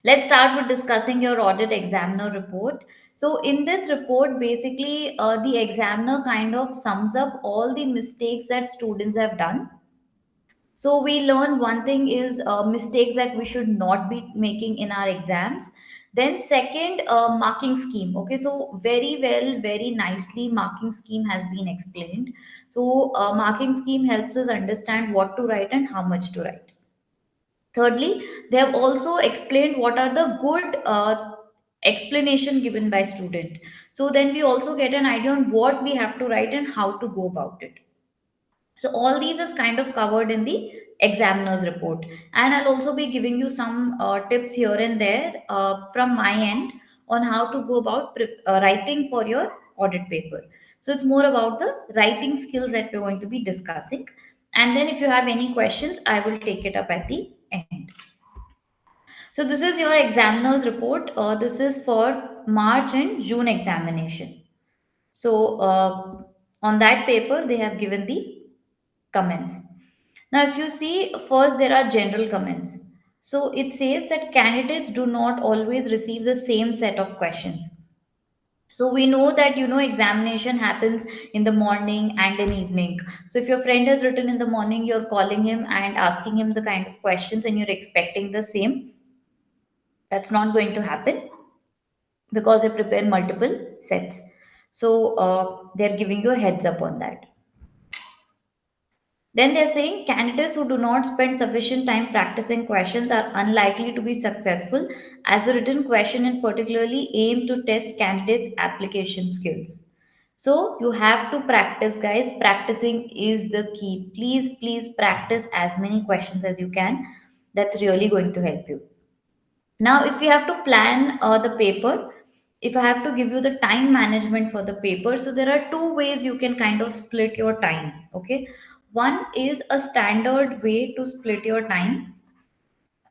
Let's start with discussing your audit examiner report. So, in this report, basically, the examiner kind of sums up all the mistakes that students have done. So, we learn one thing is mistakes that we should not be making in our exams. Then, second, marking scheme. Okay, so very well, very nicely, marking scheme has been explained. So, marking scheme helps us understand what to write and how much to write. Thirdly, they have also explained what are the good explanation given by student. So then we also get an idea on what we have to write and how to go about it. So all these is kind of covered in the examiner's report, and I'll also be giving you some tips here and there from my end on how to go about writing for your audit paper. So it's more about the writing skills that we're going to be discussing, and then if you have any questions, I will take it up at the end. So this is your examiner's report. This is for March and June examination. So on that paper, they have given the comments. Now, if you see, first there are general comments. So it says that candidates do not always receive the same set of questions. So we know that examination happens in the morning and in evening. So if your friend has written in the morning, you're calling him and asking him the kind of questions, and you're expecting the same. That's not going to happen because they prepare multiple sets. So they're giving you a heads up on that. Then they're saying candidates who do not spend sufficient time practicing questions are unlikely to be successful, as the written question and particularly aim to test candidates' application skills. So you have to practice, guys. Practicing is the key. Please, please practice as many questions as you can. That's really going to help you. Now, if you have to plan the paper, if I have to give you the time management for the paper, so there are two ways you can kind of split your time. Okay, one is a standard way to split your time,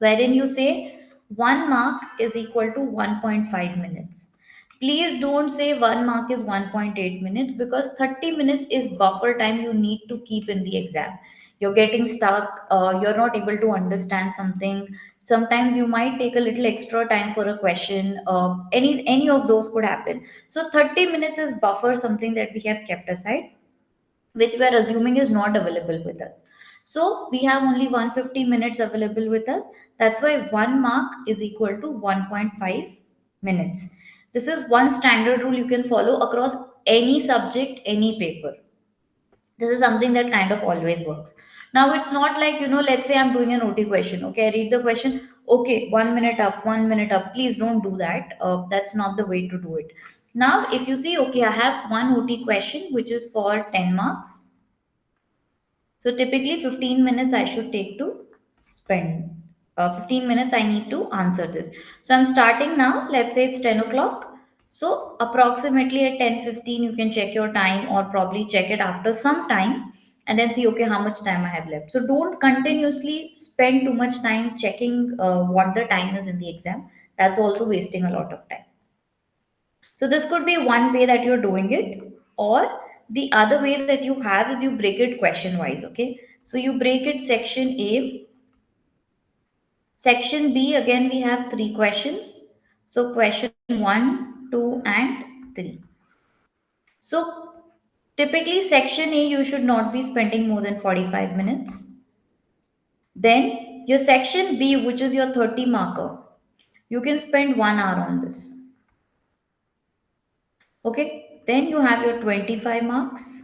wherein you say 1 mark is equal to 1.5 minutes. Please don't say 1 mark is 1.8 minutes, because 30 minutes is buffer time you need to keep in the exam. You're getting stuck, you're not able to understand something. Sometimes you might take a little extra time for a question. Any of those could happen. So 30 minutes is buffer, something that we have kept aside, which we are assuming is not available with us. So we have only 150 minutes available with us. That's why 1 mark is equal to 1.5 minutes. This is one standard rule you can follow across any subject, any paper. This is something that kind of always works. Now it's not like, let's say I'm doing an OT question. Okay, I read the question. Okay, 1 minute up, 1 minute up. Please don't do that. That's not the way to do it. Now, if you see, okay, I have one OT question which is for 10 marks. So typically 15 minutes I should take to spend. 15 minutes I need to answer this. So I'm starting now. Let's say it's 10 o'clock. So approximately at 10:15 you can check your time, or probably check it after some time, and then see, okay, how much time I have left. So don't continuously spend too much time checking what the time is in the exam. That's also wasting a lot of time. So this could be one way that you're doing it, or the other way that you have is you break it question wise. Okay, so you break it section A, section B. Again, we have three questions. So question one, two, and three. So typically, section A you should not be spending more than 45 minutes. Then your section B, which is your 30 marker, you can spend 1 hour on this. Okay, then you have your 25 marks,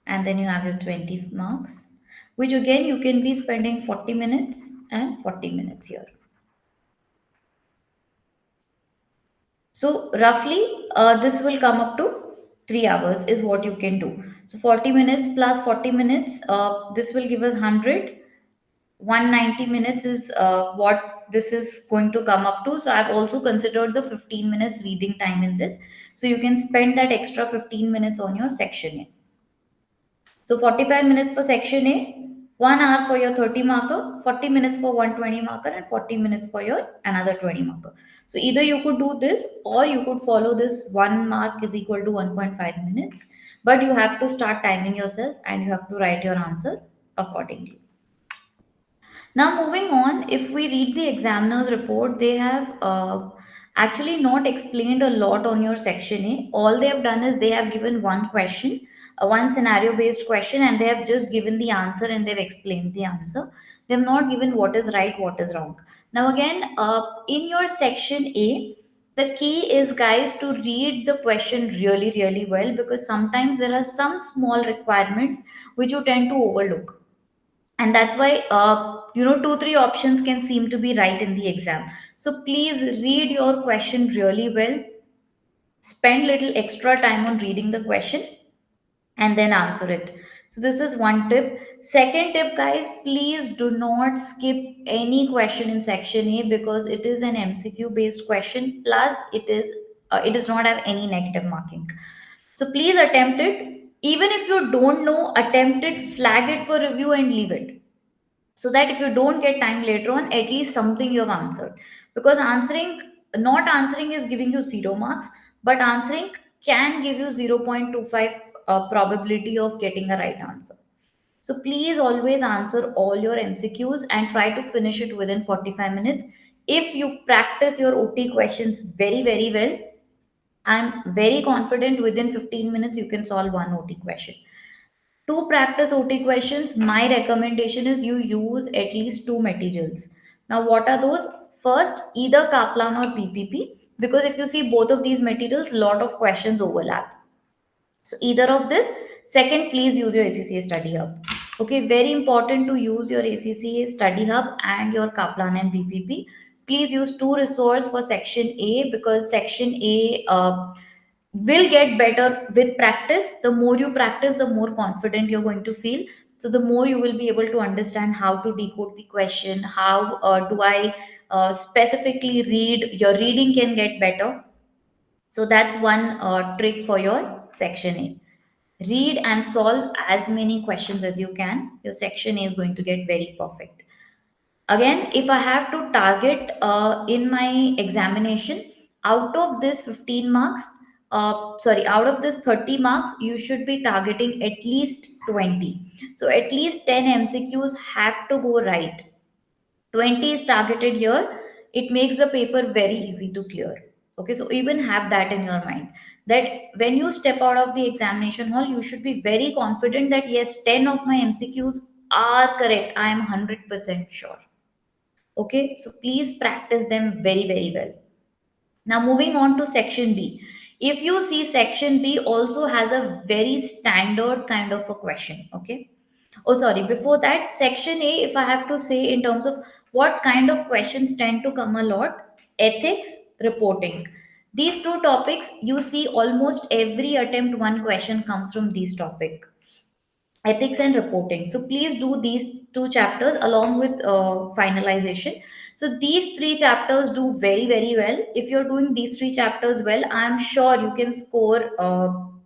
and then you have your 20 marks, which again you can be spending 40 minutes and 40 minutes here. So roughly this will come up to 3 hours is what you can do. So 40 minutes plus 40 minutes, this will give us 190 minutes is what this is going to come up to. So I've also considered the 15 minutes reading time in this, so you can spend that extra 15 minutes on your section A. So 45 minutes for section A, 1 hour for your 30 marker, 40 minutes for 120 marker, and 40 minutes for your another 20 marker. So either you could do this, or you could follow this 1 mark is equal to 1.5 minutes, but you have to start timing yourself and you have to write your answer accordingly. Now, moving on, if we read the examiner's report, they have actually not explained a lot on your section A. All they have done is they have given one question, one scenario based question, and they have just given the answer and they've explained the answer. They have not given what is right, what is wrong. Now, again, in your section A, the key is, guys, to read the question really, really well, because sometimes there are some small requirements which you tend to overlook, and that's why two three options can seem to be right in the exam. So please read your question really well, spend little extra time on reading the question, and then answer it. So this is one tip. Second tip, guys, please do not skip any question in section A, because it is an MCQ based question, plus it does not have any negative marking. So please attempt it. Even if you don't know, attempt it, flag it for review, and leave it, so that if you don't get time later on, at least something you have answered. Because not answering is giving you 0 marks, but answering can give you 0.25 probability of getting a right answer. So please always answer all your MCQs and try to finish it within 45 minutes. If you practice your OT questions very, very well, I'm very confident within 15 minutes you can solve one OT question. To practice OT questions, my recommendation is you use at least two materials. Now, what are those? First, either Kaplan or PPP, because if you see both of these materials, lot of questions overlap. So either of this. Second, please use your ACCA Study Hub. Okay, very important to use your ACCA Study Hub and your Kaplan and BPP. Please use two resources for Section A, because Section A will get better with practice. The more you practice, the more confident you're going to feel. So the more you will be able to understand how to decode the question, how do I specifically read. Your reading can get better. So that's one trick for your Section A. Read and solve as many questions as you can. Your Section A is going to get very perfect. Again, if I have to target in my examination, out of this 15 marks, out of this 30 marks, you should be targeting at least 20. So at least 10 MCQs have to go right. 20 is targeted here. It makes the paper very easy to clear. Okay, so even have that in your mind, that when you step out of the examination hall, you should be very confident that yes, 10 of my MCQs are correct. I am 100% sure. Okay, so please practice them very, very well. Now, moving on to section B. If you see, section B also has a very standard kind of a question. Okay. Oh, sorry. Before that, section A, if I have to say in terms of what kind of questions tend to come a lot, ethics, reporting. These two topics, you see almost every attempt, one question comes from these topic, ethics and reporting. So please do these two chapters along with finalization. So these three chapters do very, very well. If you're doing these three chapters well, I'm sure you can score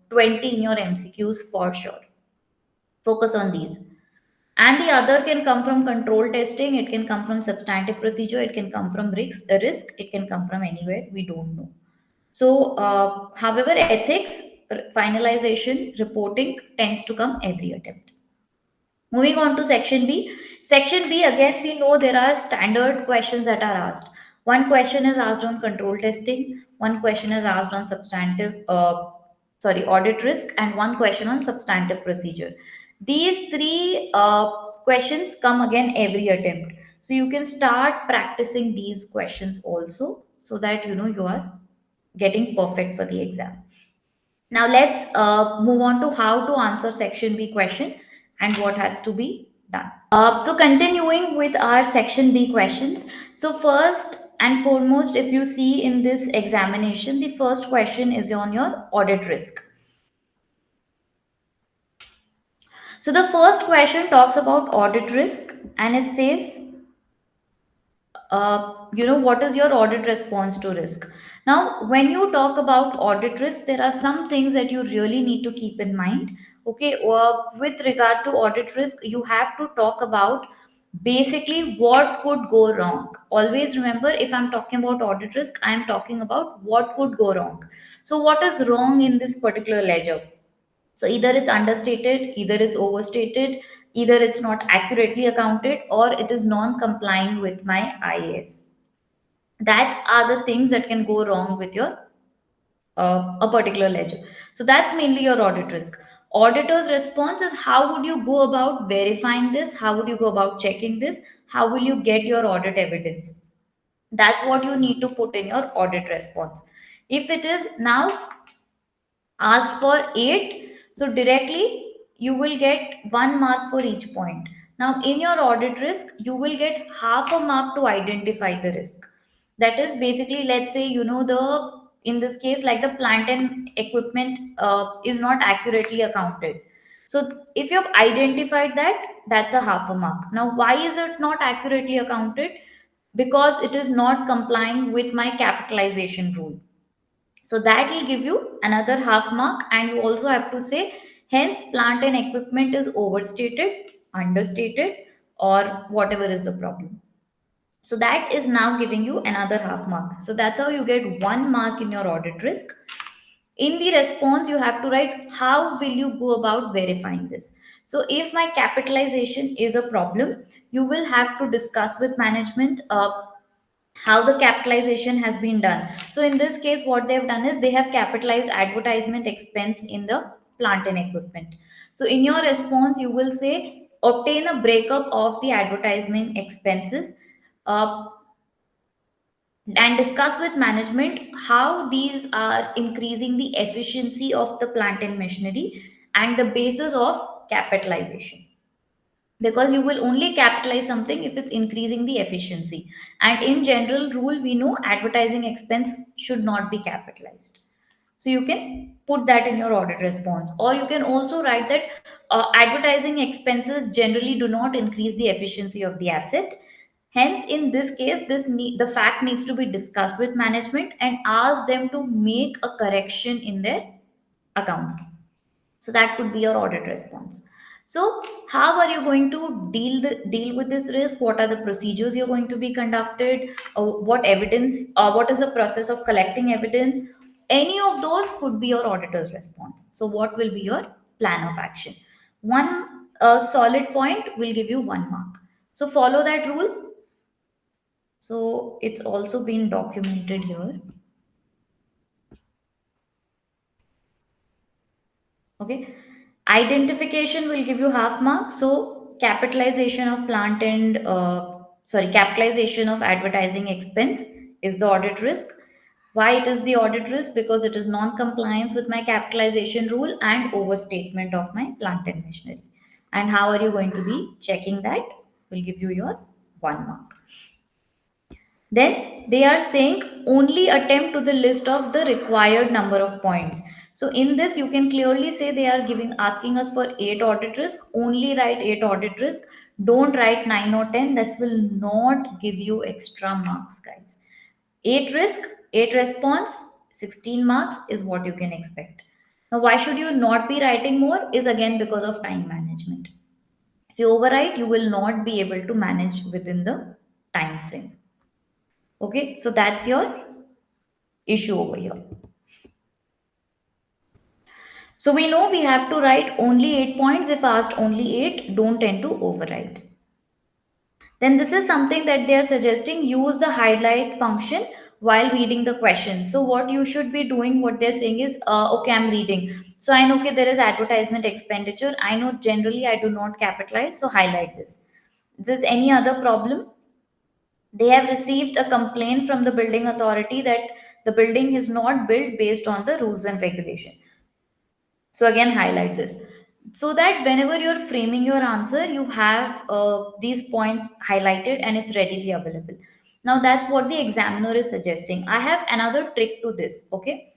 20 in your MCQs for sure. Focus on these. And the other can come from control testing, it can come from substantive procedure, it can come from risk, it can come from anywhere, we don't know. So however, ethics, finalization, reporting tends to come every attempt. Moving on to section B. Section B, again, we know there are standard questions that are asked. One question is asked on control testing, one question is asked on audit risk, and one question on substantive procedure. These three questions come again every attempt. So you can start practicing these questions also, so that you are getting perfect for the exam. Now let's move on to how to answer section B question and what has to be done. So continuing with our section B questions. So first and foremost, if you see in this examination, the first question is on your audit risk. So the first question talks about audit risk, and it says, what is your audit response to risk. Now, when you talk about audit risk, there are some things that you really need to keep in mind. Okay, with regard to audit risk, you have to talk about basically what could go wrong. Always remember, if I'm talking about audit risk, I am talking about what could go wrong. So what is wrong in this particular ledger? So either it's understated, either it's overstated, either it's not accurately accounted or it is non complying with my IAS. That's are the things that can go wrong with your a particular ledger. So that's mainly your audit risk. Auditor's response is how would you go about verifying this? How would you go about checking this? How will you get your audit evidence? That's what you need to put in your audit response. If it is now asked for 8, so directly you will get 1 mark for each point. Now in your audit risk you will get half a mark to identify the risk. That is basically, let's say, the in this case, like, the plant and equipment is not accurately accounted. So if you have identified that, that's a half a mark. Now why is it not accurately accounted? Because it is not complying with my capitalization rule. So that will give you another half mark, and you also have to say, hence, plant and equipment is overstated, understated, or whatever is the problem. So that is now giving you another half mark. So that's how you get 1 mark in your audit risk. In the response, you have to write how will you go about verifying this. So if my capitalization is a problem, you will have to discuss with management how the capitalization has been done. So in this case, what they have done is they have capitalized advertisement expense in the plant and equipment. So in your response, you will say obtain a breakup of the advertisement expenses, uh, and discuss with management how these are increasing the efficiency of the plant and machinery and the basis of capitalization, because you will only capitalize something if it's increasing the efficiency. And in general rule, we know advertising expense should not be capitalized. So you can put that in your audit response, or you can also write that advertising expenses generally do not increase the efficiency of the asset. Hence in this case, the fact needs to be discussed with management and ask them to make a correction in their accounts. So that could be your audit response. So how are you going to deal with this risk? What are the procedures you're going to be conducted? What evidence, what is the process of collecting evidence? Any of those could be your auditor's response. So what will be your plan of action? One solid point will give you 1 mark. So follow that rule. So it's also been documented here. Okay. Identification will give you half mark. So capitalization of plant and capitalization of advertising expense is the audit risk. Why it is the audit risk? Because it is non-compliance with my capitalization rule and overstatement of my plant and machinery. And how are you going to be checking that? Will give you your 1 mark. Then they are saying only attempt to the list of the required number of points. So in this, you can clearly say they are giving asking us for 8 audit risk. Only write 8 audit risk. Don't write 9 or 10. This will not give you extra marks, guys. 8 risk, 8 response, 16 marks is what you can expect. Now, why should you not be writing more? Is again because of time management. If you overwrite, you will not be able to manage within the time frame. Okay, so that's your issue over here. So we know we have to write only 8 points. If asked only eight, don't tend to overwrite. Then this is something that they are suggesting, use the highlight function while reading the question. So what you should be doing, what they're saying is, okay, I'm reading. So I know, okay, there is advertisement expenditure. I know generally I do not capitalize, so highlight this. If there's any other problem, they have received a complaint from the building authority that the building is not built based on the rules and regulation. So again, highlight this so that whenever you're framing your answer, you have these points highlighted and it's readily available. Now that's what the examiner is suggesting. I have another trick to this. Okay,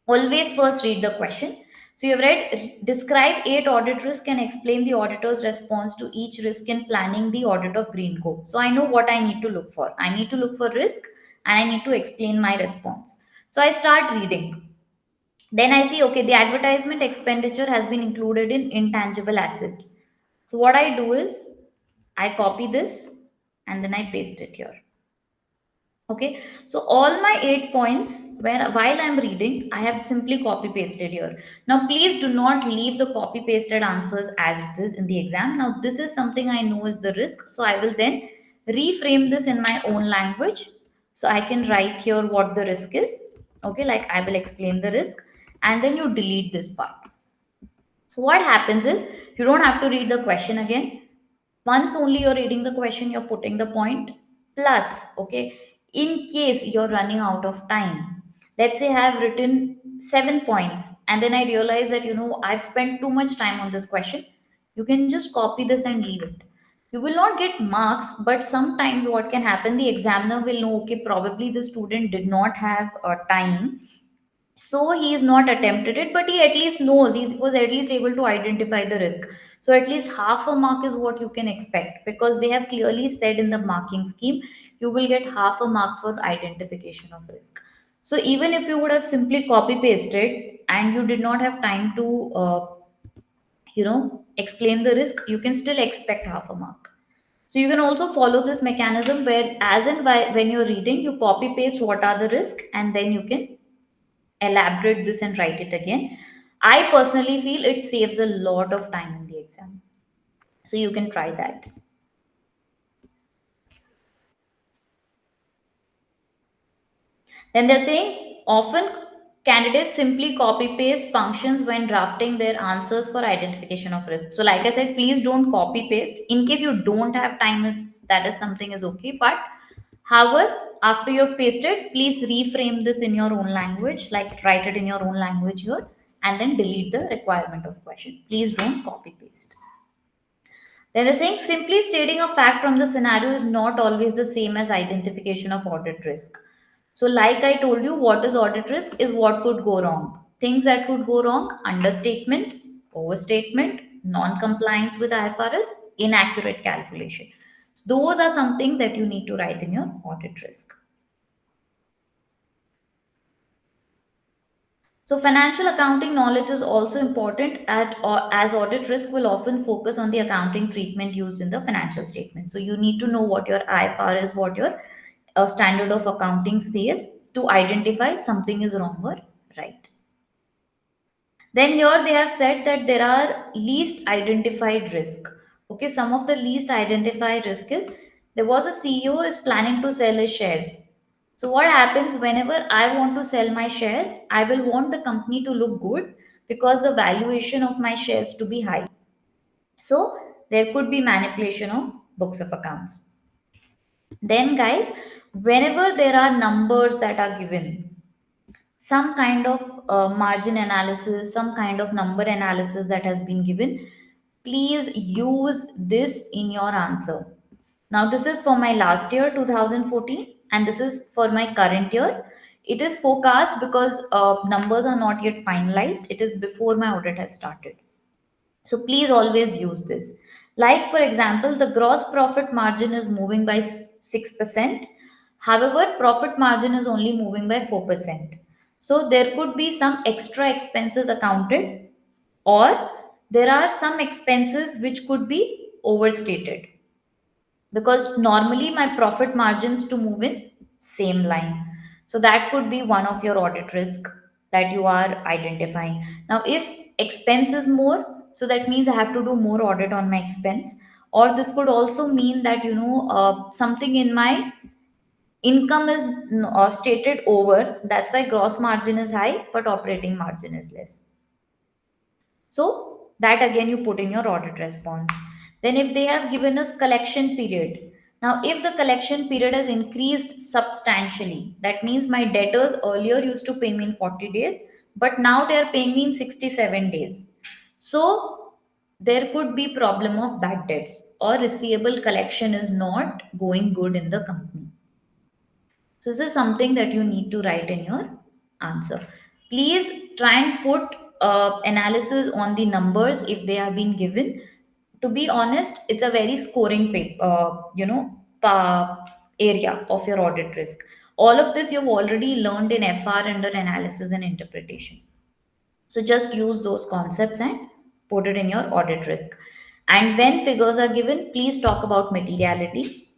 always first read the question. So you've read, describe 8 audit risk and explain the auditor's response to each risk in planning the audit of Green Co. So I know what I need to look for. I need to look for risk and I need to explain my response. So I start reading. Then I see, okay, the advertisement expenditure has been included in intangible asset. So what I do is I copy this and then I paste it here. Okay, so all my 8 points, where while I'm reading, I have simply copy pasted here. Now, please do not leave the copy pasted answers as it is in the exam. Now, this is something I know is the risk, so I will then reframe this in my own language. So I can write here what the risk is. Okay, like I will explain the risk, and then you delete this part. So what happens is you don't have to read the question again. Once only you're reading the question, you're putting the point. Plus, okay, in case you're running out of time, let's say I have written 7 points and then I realize that I've spent too much time on this question, you can just copy this and leave it. You will not get marks, but sometimes what can happen, the examiner will know, okay, probably the student did not have time, so he is not attempted it, but he at least knows, he was at least able to identify the risk. So at least half a mark is what you can expect, because they have clearly said in the marking scheme you will get half a mark for identification of risk. So even if you would have simply copy pasted and you did not have time to explain the risk, you can still expect half a mark. So you can also follow this mechanism where, as and when you're reading, you copy paste what are the risk, and then you can elaborate this and write it again. I personally feel it saves a lot of time in the exam. So you can try that. Then they're saying often candidates simply copy paste functions when drafting their answers for identification of risk. So, like I said, please don't copy paste. In case you don't have time, that is something is okay. But however, after you've pasted, please reframe this in your own language, like write it in your own language here, and then delete the requirement of question. Please don't copy paste. Then they're saying simply stating a fact from the scenario is not always the same as identification of audit risk. So, like I told you, what is audit risk is what could go wrong. Things that could go wrong: understatement, overstatement, non compliance with IFRS, inaccurate calculation. So those are something that you need to write in your audit risk. So, financial accounting knowledge is also important as audit risk will often focus on the accounting treatment used in the financial statement. So, you need to know what your IFRS, what your standard of accounting says to identify something is wrong or right. Then here they have said that there are least identified risk. Okay, some of the least identified risk is there was a CEO is planning to sell his shares. So what happens whenever I want to sell my shares, I will want the company to look good because the valuation of my shares to be high. So there could be manipulation of books of accounts. Then guys, whenever there are numbers that are given, some kind of margin analysis, some kind of number analysis that has been given, please use this in your answer. Now, this is for my last year, 2014, and this is for my current year. It is forecast because numbers are not yet finalized. It is before my audit has started. So please always use this. Like, for example, the gross profit margin is moving by 6%. However, profit margin is only moving by 4%. So there could be some extra expenses accounted, or there are some expenses which could be overstated, because normally my profit margins to move in same line. So that could be one of your audit risk that you are identifying. Now if expense is more, so that means I have to do more audit on my expense. Or this could also mean that something in my income is stated over, that's why gross margin is high but operating margin is less. So that again you put in your audit response. Then if they have given us collection period, now if the collection period has increased substantially, that means my debtors earlier used to pay me in 40 days, but now they are paying me in 67 days. So there could be problem of bad debts, or receivable collection is not going good in the company. So this is something that you need to write in your answer. Please try and put analysis on the numbers if they have been given. To be honest, it's a very scoring area of your audit risk. All of this you've already learned in FR under analysis and interpretation. So just use those concepts and put it in your audit risk. And when figures are given, please talk about materiality.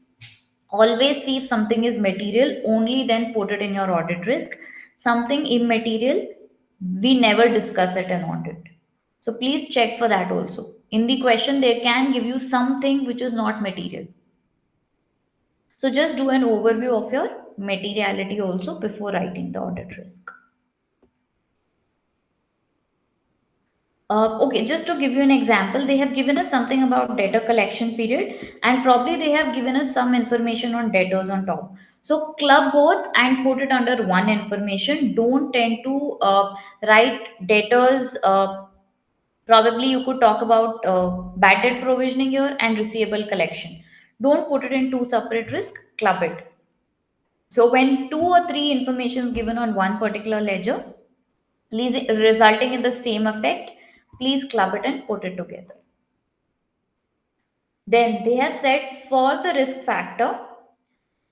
Always see if something is material, only then put it in your audit risk. Something immaterial, we never discuss it in audit. So please check for that also. In the question, they can give you something which is not material. So just do an overview of your materiality also before writing the audit risk. Okay, just to give you an example, they have given us something about debtor collection period, and probably they have given us some information on debtors on top. So club both and put it under one information. Don't tend to write debtors. Probably you could talk about bad debt provisioning here and receivable collection. Don't put it in two separate risk. Club it. So when two or three informations given on one particular ledger, please resulting in the same effect, please club it and put it together. Then they have said for the risk factor,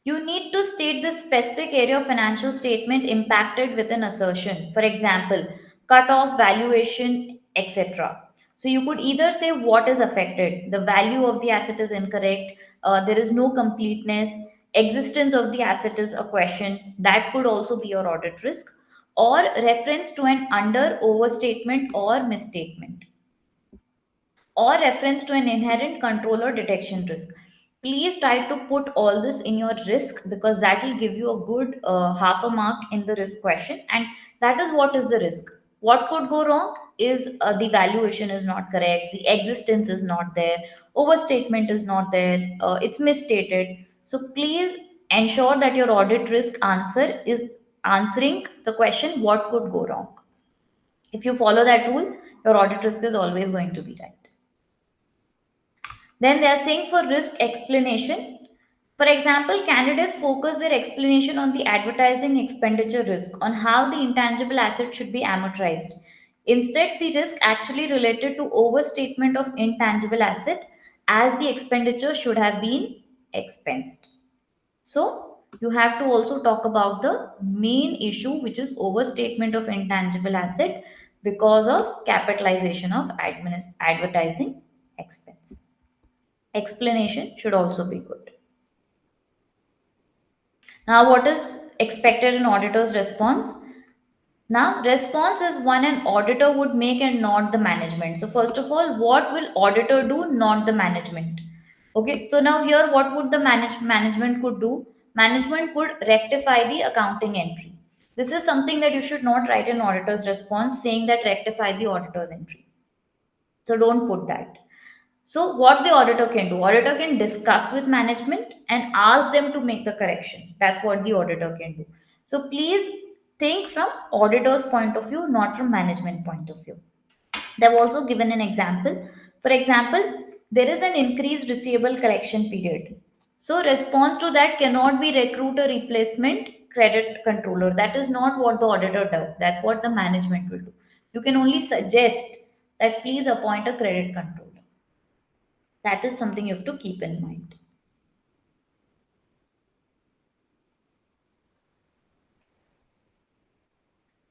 you need to state the specific area of financial statement impacted with an assertion. For example, cut off, valuation, etc. So you could either say what is affected, the value of the asset is incorrect, there is no completeness, existence of the asset is a question. That could also be your audit risk, or reference to an under, overstatement, or misstatement, or reference to an inherent control or detection risk. Please try to put all this in your risk, because that will give you a good half a mark in the risk question. And that is what is the risk. What could go wrong is the valuation is not correct, the existence is not there, overstatement is not there, it's misstated. So please ensure that your audit risk answer is answering the question what could go wrong. If you follow that rule, your audit risk is always going to be right. Then they are saying for risk explanation. For example, candidates focus their explanation on the advertising expenditure risk, on how the intangible asset should be amortized. Instead, the risk actually related to overstatement of intangible asset, as the expenditure should have been expensed. So, you have to also talk about the main issue, which is overstatement of intangible asset because of capitalization of advertising expense. Explanation should also be good. Now, what is expected in auditor's response? Now, response is one an auditor would make and not the management. So, first of all, what will auditor do, not the management? Okay, so now here, what would the management could do? Management could rectify the accounting entry. This is something that you should not write in auditor's response saying that rectify the auditor's entry. So don't put that. So what the auditor can do? Auditor can discuss with management and ask them to make the correction. That's what the auditor can do. So please think from auditor's point of view, not from management point of view. They've also given an example. For example, there is an increased receivable collection period. So response to that cannot be recruit a replacement credit controller. That is not what the auditor does. That's what the management will do. You can only suggest that please appoint a credit controller. That is something you have to keep in mind.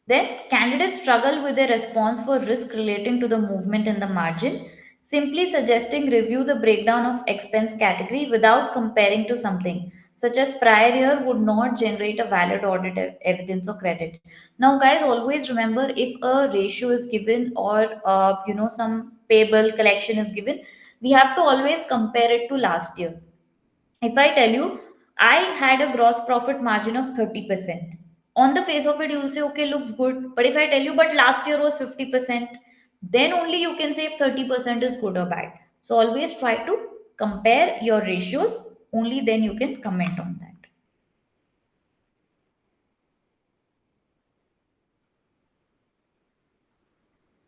Then, candidates struggle with their response for risk relating to the movement in the margin, simply suggesting review the breakdown of expense category without comparing to something, such as prior year would not generate a valid audit evidence or credit. Now, guys, always remember if a ratio is given or some payable collection is given, we have to always compare it to last year. If I tell you, I had a gross profit margin of 30%. On the face of it, you will say, okay, looks good. But if I tell you, but last year was 50%, then only you can say if 30% is good or bad. So always try to compare your ratios, only then you can comment on that.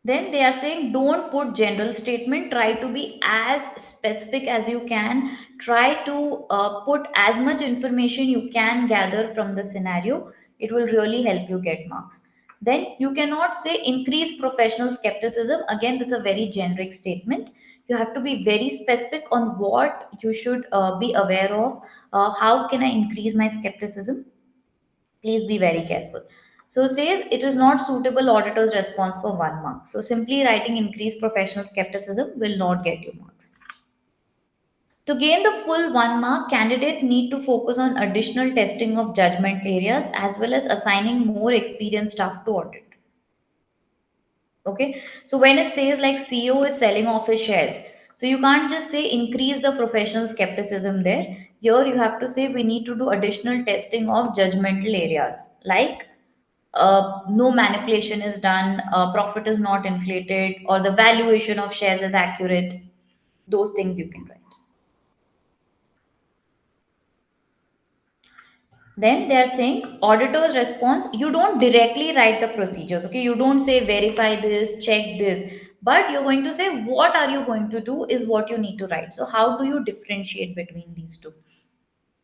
Then they are saying don't put general statement, try to be as specific as you can, try to put as much information you can gather from the scenario. It will really help you get marks. Then you cannot say increase professional skepticism. Again, this is a very generic statement. You have to be very specific on what you should be aware of. How can I increase my skepticism? Please be very careful. So says it is not suitable auditor's response for 1 mark. So simply writing increased professional skepticism will not get you marks. To gain the full 1 mark, candidate need to focus on additional testing of judgment areas as well as assigning more experienced staff to audit. Okay, so when it says like CEO is selling off his shares, so you can't just say increase the professional skepticism there. Here you have to say we need to do additional testing of judgmental areas like no manipulation is done, profit is not inflated, or the valuation of shares is accurate. Those things you can write. Then they are saying auditor's response. You don't directly write the procedures, okay? You don't say verify this, check this, but you're going to say what are you going to do is what you need to write. So, how do you differentiate between these two?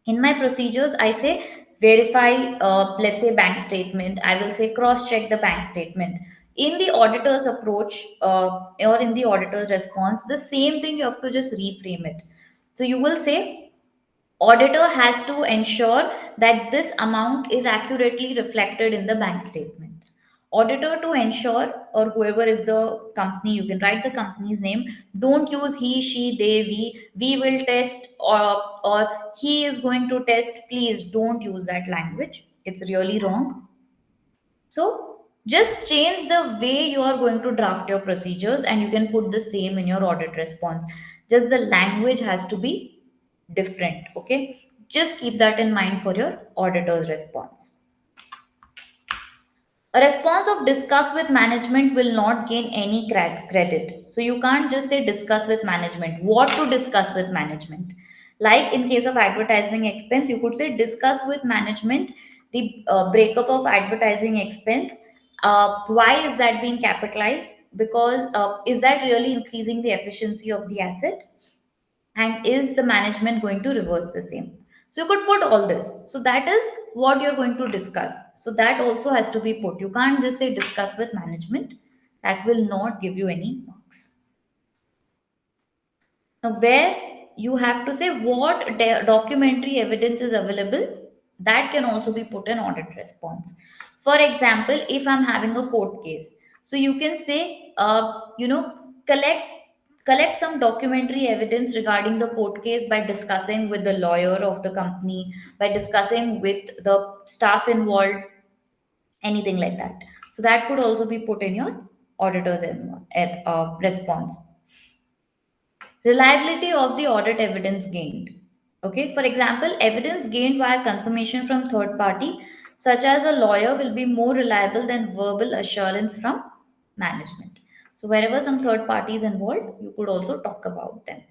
In my procedures, I say verify, let's say bank statement. I will say cross check the bank statement. In the auditor's approach or in the auditor's response, the same thing you have to just reframe it. So, you will say auditor has to ensure that this amount is accurately reflected in the bank statement. Auditor to ensure, or whoever is the company, you can write the company's name. Don't use he, she, they, we will test, or he is going to test. Please don't use that language. It's really wrong. So just change the way you are going to draft your procedures and you can put the same in your audit response. Just the language has to be different. Okay. Just keep that in mind for your auditor's response. A response of discuss with management will not gain any credit. So you can't just say discuss with management. What to discuss with management? Like in case of advertising expense, you could say discuss with management the breakup of advertising expense. Why is that being capitalized? Because is that really increasing the efficiency of the asset? And is the management going to reverse the same? So you could put all this. So that is what you're going to discuss. So that also has to be put. You can't just say discuss with management. That will not give you any marks. Now where you have to say what documentary evidence is available, that can also be put in audit response. For example, if I'm having a court case, so you can say collect some documentary evidence regarding the court case by discussing with the lawyer of the company, by discussing with the staff involved, anything like that. So that could also be put in your auditor's response. Reliability of the audit evidence gained. Okay, for example, evidence gained via confirmation from third party, such as a lawyer, will be more reliable than verbal assurance from management. So, wherever some third party is involved, you could also talk about them.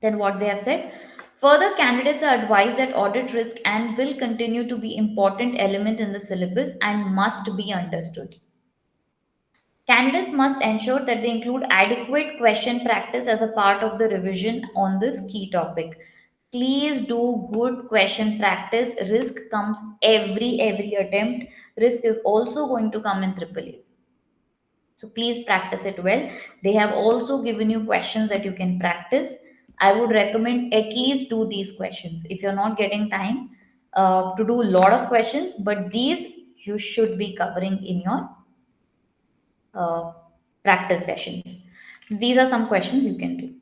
Then, what they have said. Further, candidates are advised that audit risk and will continue to be important element in the syllabus and must be understood. Candidates must ensure that they include adequate question practice as a part of the revision on this key topic. Please do good question practice. Risk comes every attempt. Risk is also going to come in triple A. So please practice it well. They have also given you questions that you can practice. I would recommend at least do these questions if you're not getting time to do a lot of questions, but these you should be covering in your uh, practice sessions. These are some questions you can do.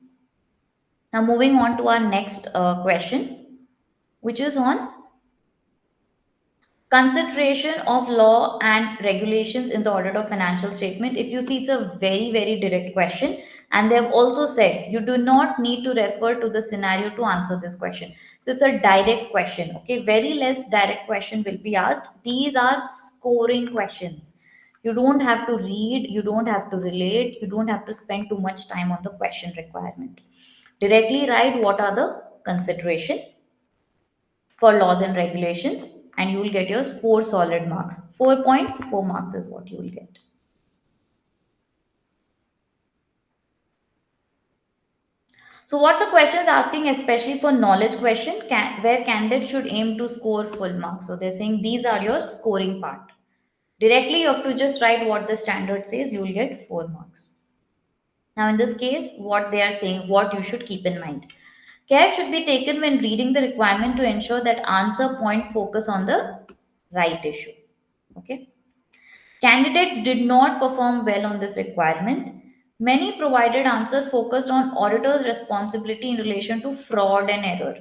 Now, moving on to our next question, which is on consideration of law and regulations in the audit of financial statement. If you see, it's a very direct question, and they have also said you do not need to refer to the scenario to answer this question. So it's a direct question. Okay, very less direct question will be asked. These are scoring questions. You don't have to read, you don't have to relate, you don't have to spend too much time on the question requirement. Directly write what are the consideration for laws and regulations, and you will get yours 4 solid marks. 4 points, 4 marks is what you will get. So what the question is asking, especially for knowledge question, where candidate should aim to score full marks. So they're saying these are your scoring part. Directly you have to just write what the standard says, you will get 4 marks. Now in this case, what they are saying, what you should keep in mind. Care should be taken when reading the requirement to ensure that answer point focus on the right issue. Okay. Candidates did not perform well on this requirement. Many provided answers focused on auditors' responsibility in relation to fraud and error.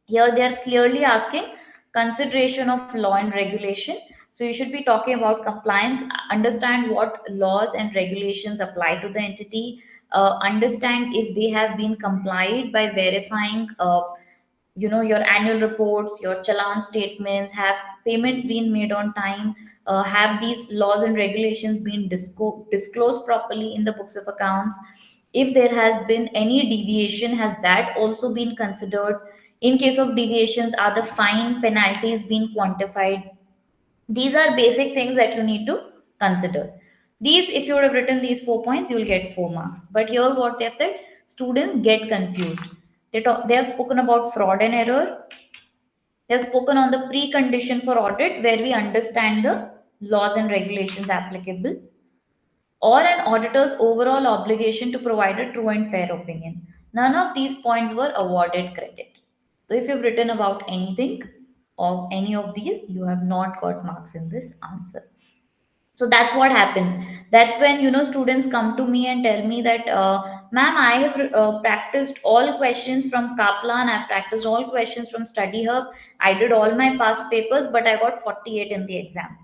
Here they are clearly asking consideration of law and regulation. So you should be talking about compliance, understand what laws and regulations apply to the entity, understand if they have been complied by verifying your annual reports, your challan statements, have payments been made on time, have these laws and regulations been disclosed properly in the books of accounts. If there has been any deviation, has that also been considered? In case of deviations, are the fine penalties being quantified? These are basic things that you need to consider. These, if you would have written these 4 points, you will get 4 marks. But here what they have said, students get confused. They have spoken about fraud and error. They have spoken on the precondition for audit, where we understand the laws and regulations applicable, or an auditor's overall obligation to provide a true and fair opinion. None of these points were awarded credit. So if you've written about anything of any of these, you have not got marks in this answer. So that's what happens. That's when students come to me and tell me that, ma'am, I have practiced all questions from Kaplan, I've practiced all questions from Study Hub, I did all my past papers, but I got 48 in the exam.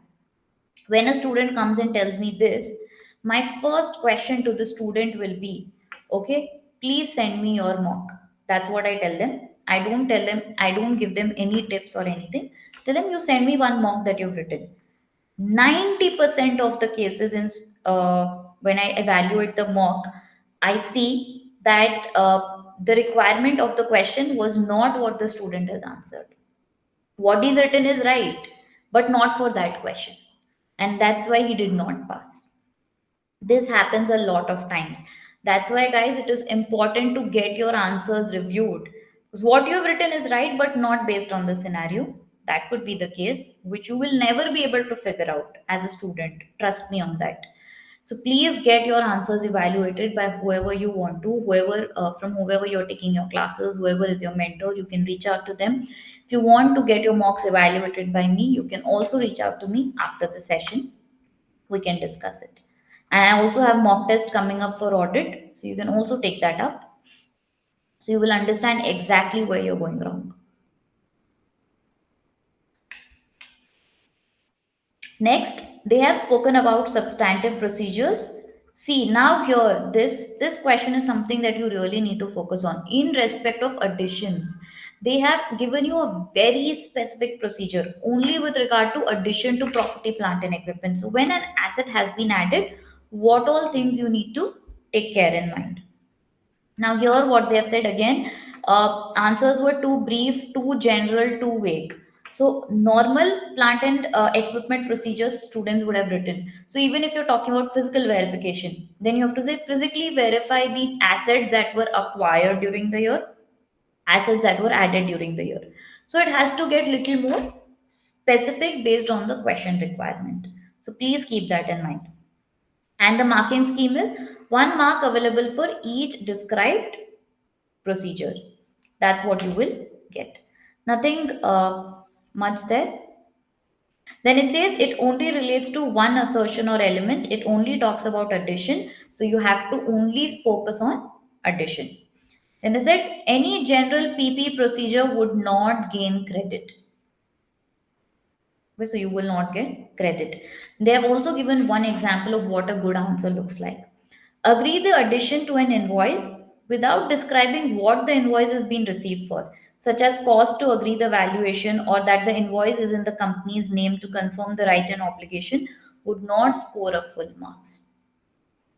When a student comes and tells me this, my first question to the student will be, okay, please send me your mock. That's what I tell them. I don't give them any tips or anything. Tell them, you send me one mock that you've written. 90% of the cases when I evaluate the mock, I see that the requirement of the question was not what the student has answered. What is written is right, but not for that question. And that's why he did not pass. This happens a lot of times. That's why, guys, it is important to get your answers reviewed. Because what you have written is right, but not based on the scenario. That could be the case, which you will never be able to figure out as a student. Trust me on that. So please get your answers evaluated by whoever you want to, whoever from whoever you're taking your classes, whoever is your mentor. You can reach out to them. If you want to get your mocks evaluated by me, you can also reach out to me after the session. We can discuss it. And I also have mock test coming up for audit, so you can also take that up. So you will understand exactly where you're going wrong. Next, they have spoken about substantive procedures. See, now here, this question is something that you really need to focus on. In respect of additions, they have given you a very specific procedure only with regard to addition to property, plant, and equipment. So when an asset has been added, what all things you need to take care in mind. Now, here what they have said again, answers were too brief, too general, too vague. So, normal plant and equipment procedures students would have written. So, even if you're talking about physical verification, then you have to say physically verify the assets that were acquired during the year, assets that were added during the year. So, it has to get little more specific based on the question requirement. So, please keep that in mind. And the marking scheme is 1 mark available for each described procedure. That's what you will get. Nothing much there. Then it says it only relates to one assertion or element. It only talks about addition. So you have to only focus on addition. Then they said any general PP procedure would not gain credit. Okay, so you will not get credit. They have also given one example of what a good answer looks like. Agree the addition to an invoice without describing what the invoice has been received for, such as cost to agree the valuation or that the invoice is in the company's name to confirm the right and obligation, would not score a full marks.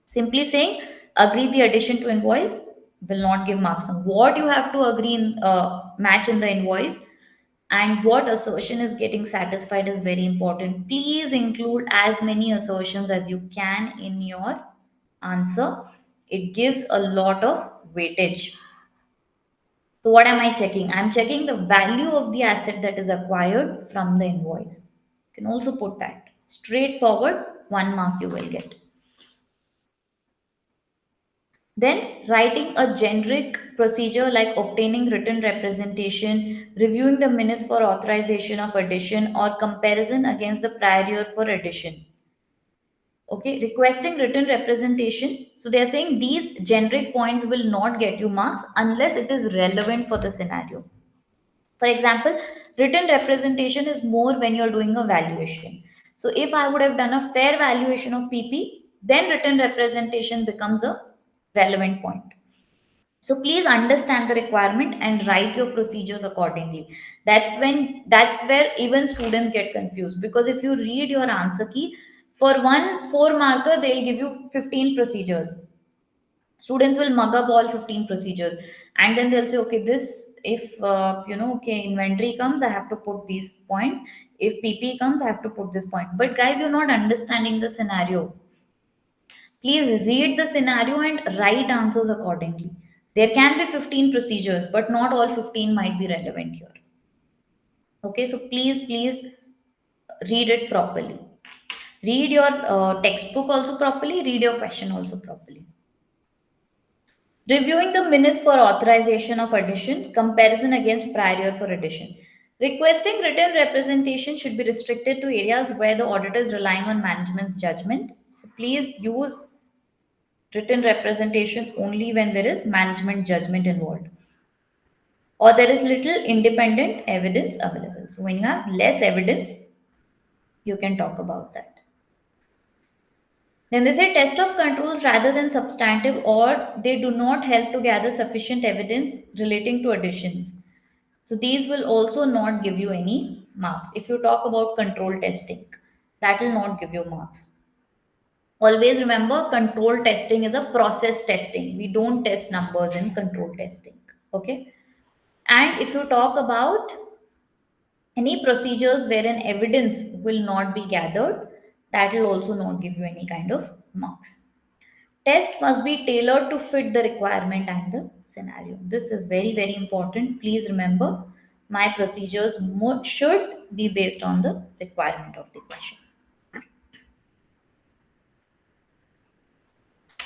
Simply saying agree the addition to invoice will not give marks. Now, what you have to agree in match in the invoice and what assertion is getting satisfied is very important. Please include as many assertions as you can in your answer. It gives a lot of weightage. So what am I checking? I'm checking the value of the asset that is acquired from the invoice. You can also put that. Straightforward, 1 mark you will get. Then writing a generic procedure like obtaining written representation, reviewing the minutes for authorization of addition or comparison against the prior year for addition. Okay, requesting written representation, so they are saying these generic points will not get you marks unless it is relevant for the scenario. For example, written representation is more when you're doing a valuation. So if I would have done a fair valuation of PP, then written representation becomes a relevant point. So please understand the requirement and write your procedures accordingly. That's where even students get confused, because if you read your answer key, for one 4 marker they'll give you 15 procedures. Students will mug up all 15 procedures, and then they'll say, okay, this, if okay, inventory comes, I have to put these points. If PP comes, I have to put this point. But guys, you're not understanding the scenario. Please read the scenario and write answers accordingly. There can be 15 procedures, but not all 15 might be relevant here. Okay, so please read it properly. Read your textbook also properly, read your question also properly. Reviewing the minutes for authorization of addition, comparison against prior year for addition. Requesting written representation should be restricted to areas where the auditor is relying on management's judgment. So please use written representation only when there is management judgment involved or there is little independent evidence available. So when you have less evidence, you can talk about that. Then they say test of controls rather than substantive, or they do not help to gather sufficient evidence relating to additions. So these will also not give you any marks. If you talk about control testing, that will not give you marks. Always remember, control testing is a process testing. We don't test numbers in control testing. Okay. And if you talk about any procedures wherein evidence will not be gathered, that will also not give you any kind of marks. Test must be tailored to fit the requirement and the scenario. This is very, very important. Please remember, my procedures should be based on the requirement of the question.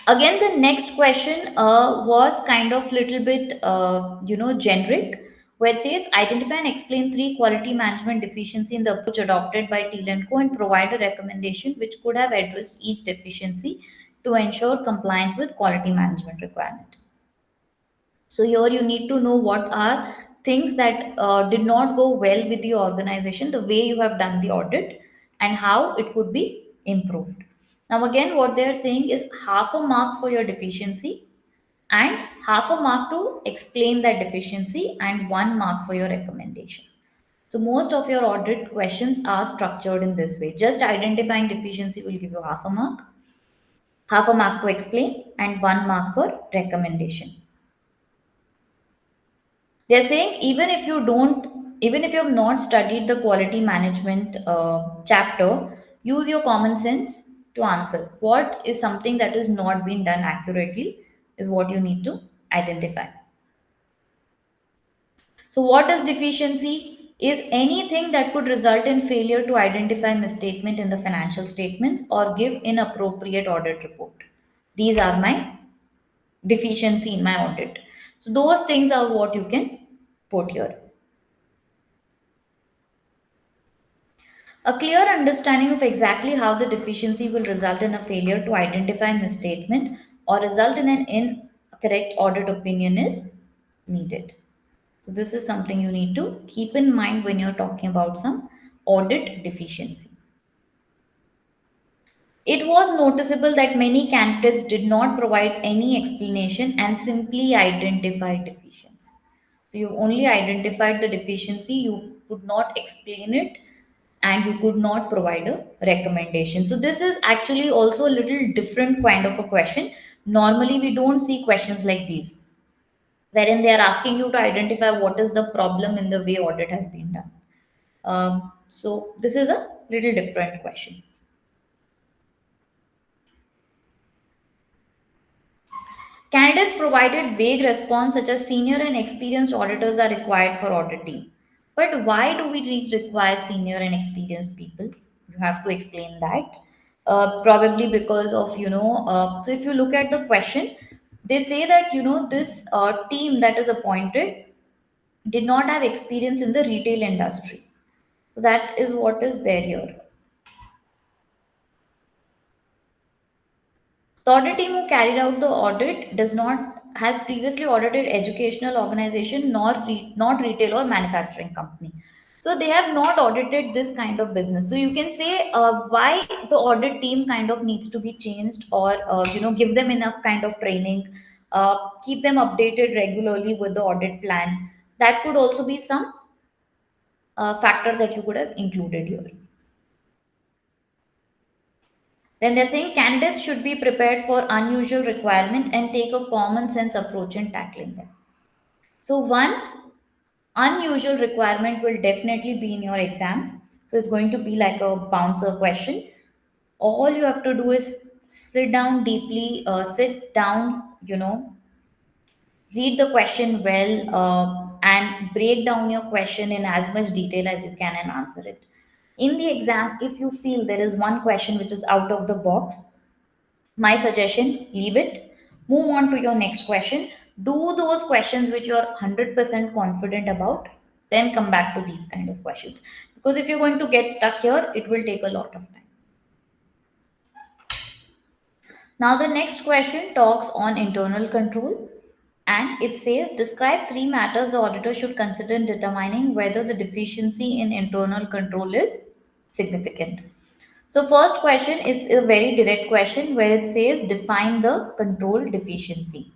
Again, the next question was kind of little bit, generic, where it says identify and explain three quality management deficiency in the approach adopted by Teal and Co and provide a recommendation which could have addressed each deficiency to ensure compliance with quality management requirement. So here you need to know what are things that did not go well with the organization, the way you have done the audit, and how it could be improved. Now, again, what they are saying is half a mark for your deficiency and half a mark to explain that deficiency and 1 mark for your recommendation. So most of your audit questions are structured in this way. Just identifying deficiency will give you half a mark to explain, and 1 mark for recommendation. They're saying even if you have not studied the quality management chapter, use your common sense to answer. What is something that is not being done accurately is what you need to identify. So, what is deficiency? Is anything that could result in failure to identify misstatement in the financial statements or give inappropriate audit report. These are my deficiency in my audit. So, those things are what you can put here. A clear understanding of exactly how the deficiency will result in a failure to identify misstatement or result in an incorrect audit opinion is needed. So, this is something you need to keep in mind when you're talking about some audit deficiency. It was noticeable that many candidates did not provide any explanation and simply identified deficiency. So you only identified the deficiency, you could not explain it, and you could not provide a recommendation. So this is actually also a little different kind of a question. Normally, we don't see questions like these, wherein they are asking you to identify what is the problem in the way audit has been done. So this is a little different question. Candidates provided vague response such as senior and experienced auditors are required for auditing. But why do we require senior and experienced people? You have to explain that. Probably because of, so if you look at the question, they say that, this team that is appointed did not have experience in the retail industry. So that is what is there here. The audit team who carried out the audit does not has previously audited educational organization not retail or manufacturing company. So they have not audited this kind of business. So you can say why the audit team kind of needs to be changed, or give them enough kind of training, keep them updated regularly with the audit plan. That could also be some factor that you could have included here. Then they're saying candidates should be prepared for unusual requirement and take a common sense approach in tackling them. So one unusual requirement will definitely be in your exam. So it's going to be like a bouncer question. All you have to do is sit down, read the question well, and break down your question in as much detail as you can and answer it. In the exam, if you feel there is one question which is out of the box, my suggestion, leave it, move on to your next question, do those questions which you are 100% confident about, then come back to these kind of questions. Because if you're going to get stuck here, it will take a lot of time. Now, the next question talks on internal control, and it says describe three matters the auditor should consider in determining whether the deficiency in internal control is significant. So, first question is a very direct question where it says define the control deficiency.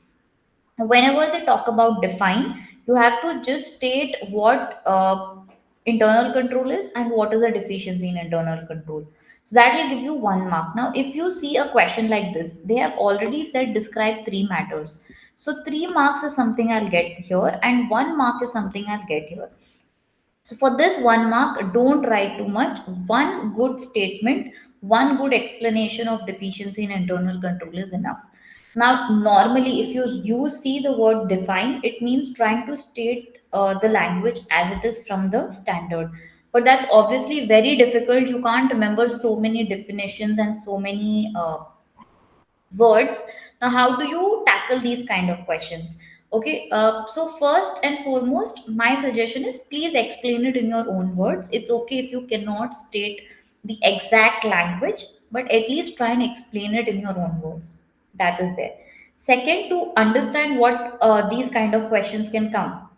Whenever they talk about define, you have to just state what internal control is and what is the deficiency in internal control. So that will give you 1 mark. Now if you see a question like this, they have already said describe three matters. So 3 marks is something I'll get here, and 1 mark is something I'll get here. So for this 1 mark, don't write too much. One good statement, one good explanation of deficiency in internal control is enough. Now, normally, if you see the word define, it means trying to state the language as it is from the standard. But that's obviously very difficult. You can't remember so many definitions and so many words. Now how do you tackle these kind of questions? Okay, so first and foremost, my suggestion is please explain it in your own words. It's okay if you cannot state the exact language, but at least try and explain it in your own words. That is there. Second, to understand what these kind of questions can come,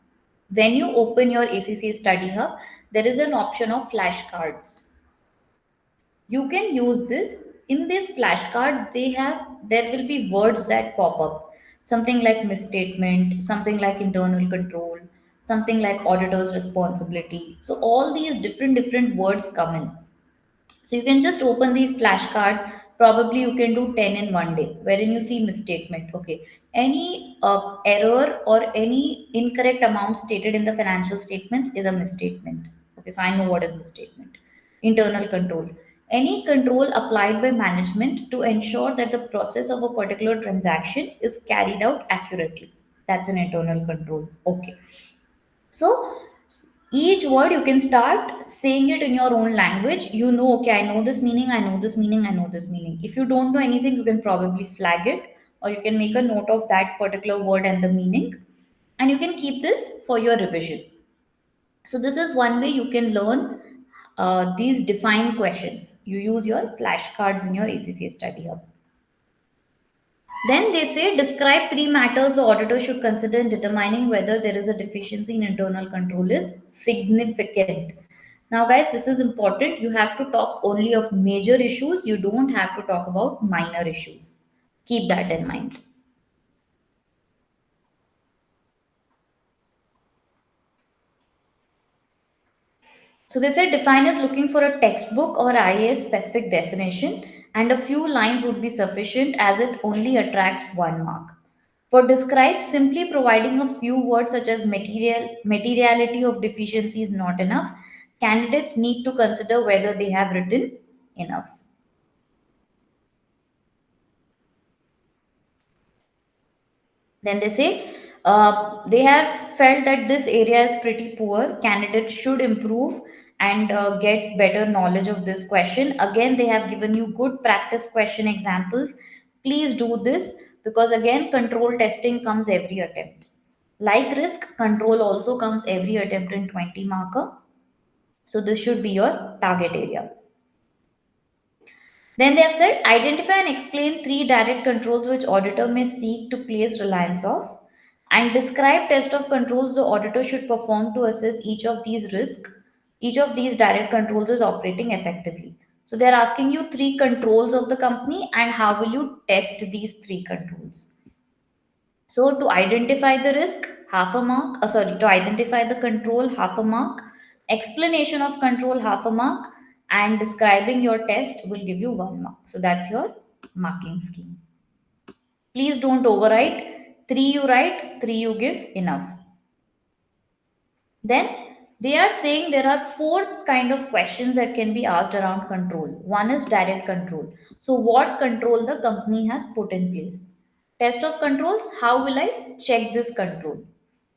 when you open your ACCA study hub, there is an option of flashcards. You can use this. In these flashcards, there will be words that pop up, something like misstatement, something like internal control, something like auditor's responsibility. So all these different words come in. So you can just open these flashcards. Probably you can do 10 in one day, wherein you see misstatement. Okay. Any error or any incorrect amount stated in the financial statements is a misstatement. Okay. So I know what is misstatement. Internal control. Any control applied by management to ensure that the process of a particular transaction is carried out accurately. That's an internal control. Okay. So each word you can start saying it in your own language. You know, okay, I know this meaning, I know this meaning, I know this meaning. If you don't know anything, you can probably flag it, or you can make a note of that particular word and the meaning, and you can keep this for your revision. So this is one way you can learn these defined questions. You use your flashcards in your ACCA study hub. Then they say describe three matters the auditor should consider in determining whether there is a deficiency in internal control is significant. Now, guys, this is important. You have to talk only of major issues. You don't have to talk about minor issues. Keep that in mind. So they said define is looking for a textbook or IAS specific definition, and a few lines would be sufficient as it only attracts 1 mark. For describe, simply providing a few words such as materiality of deficiency is not enough. Candidates need to consider whether they have written enough. Then they say they have felt that this area is pretty poor. Candidates should improve and get better knowledge of this question. Again, they have given you good practice question examples. Please do this, because again, control testing comes every attempt. Like risk, control also comes every attempt in 20 marker. So this should be your target area. Then they have said identify and explain three direct controls which auditor may seek to place reliance of, and describe test of controls the auditor should perform to assess each of these risks. Each of these direct controls is operating effectively. So they are asking you three controls of the company and how will you test these three controls. So to identify the risk, half a mark. Sorry, to identify the control, half a mark. Explanation of control, half a mark. And describing your test will give you 1 mark. So that's your marking scheme. Please don't overwrite. Three you write, three you give, enough. Then they are saying there are four kind of questions that can be asked around control. One is direct control. So what control the company has put in place? Test of controls, how will I check this control?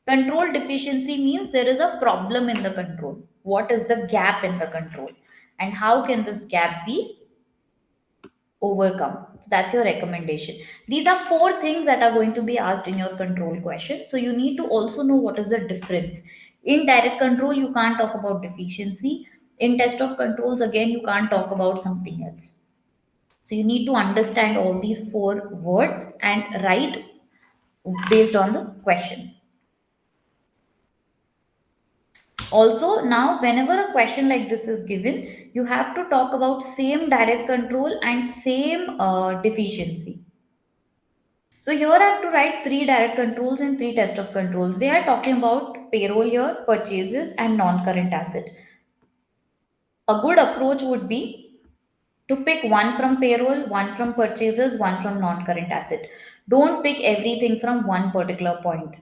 Control deficiency means there is a problem in the control. What is the gap in the control? And how can this gap be overcome? So that's your recommendation. These are four things that are going to be asked in your control question. So you need to also know what is the difference. In direct control, you can't talk about deficiency. In test of controls, again, you can't talk about something else. So you need to understand all these four words and write based on the question. Also, now whenever a question like this is given, you have to talk about same direct control and same deficiency. So here I have to write three direct controls and three test of controls. They are talking about payroll here, purchases, and non-current asset. A good approach would be to pick one from payroll, one from purchases, one from non-current asset. Don't pick everything from one particular point.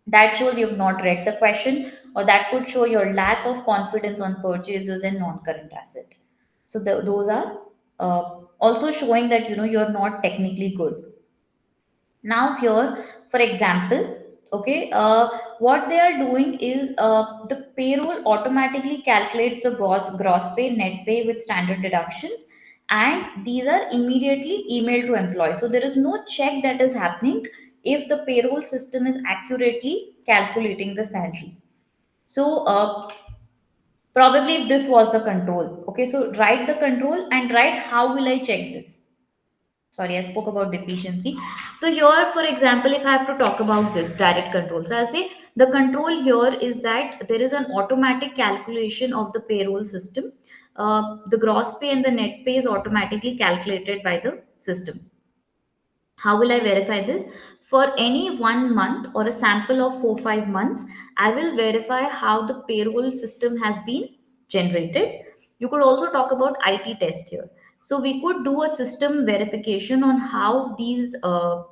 That shows you've not read the question, or that could show your lack of confidence on purchases and non-current asset. So those are also showing that you're not technically good. Now here, for example, okay, what they are doing is the payroll automatically calculates the gross pay, net pay with standard deductions, and these are immediately emailed to employee. So there is no check that is happening if the payroll system is accurately calculating the salary. So probably if this was the control, okay, so write the control and write how will I check this. Sorry, I spoke about deficiency. So here, for example, if I have to talk about this direct control, so I'll say the control here is that there is an automatic calculation of the payroll system. The gross pay and the net pay is automatically calculated by the system. How will I verify this? For any 1 month or a sample of 4 5 months, I will verify how the payroll system has been generated. You could also talk about IT test here. So we could do a system verification on how these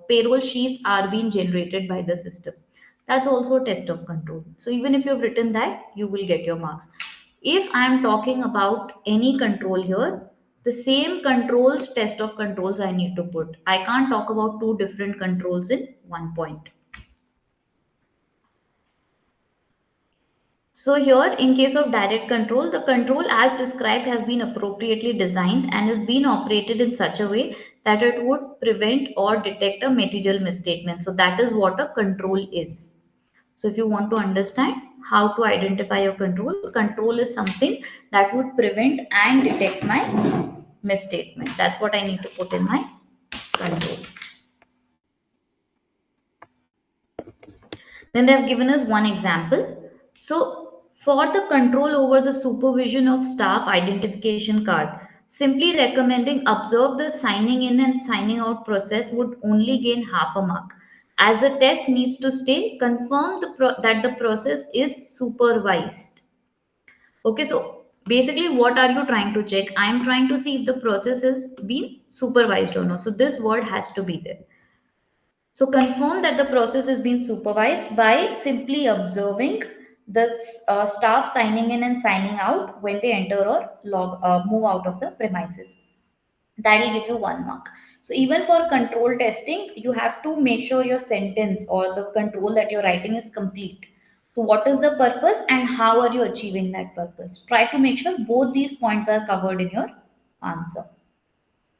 payroll sheets are being generated by the system. That's also a test of control. So even if you've written that, you will get your marks. If I'm talking about any control here, the same controls, test of controls I need to put. I can't talk about two different controls in one point. So here, in case of direct control, the control as described has been appropriately designed and is being operated in such a way that it would prevent or detect a material misstatement. So that is what a control is. So if you want to understand how to identify your control, control is something that would prevent and detect my misstatement. That's what I need to put in my control. Then they have given us one example. So, for the control over the supervision of staff identification card, simply recommending observe the signing in and signing out process would only gain half a mark. As the test needs to stay, confirm that the process is supervised. Okay, so basically, what are you trying to check? I am trying to see if the process is being supervised or not. So, this word has to be there. So confirm that the process is being supervised by simply observing the staff signing in and signing out when they enter or move out of the premises. That will give you 1 mark. So even for control testing, you have to make sure your sentence or the control that you're writing is complete. So what is the purpose and how are you achieving that purpose? Try to make sure both these points are covered in your answer.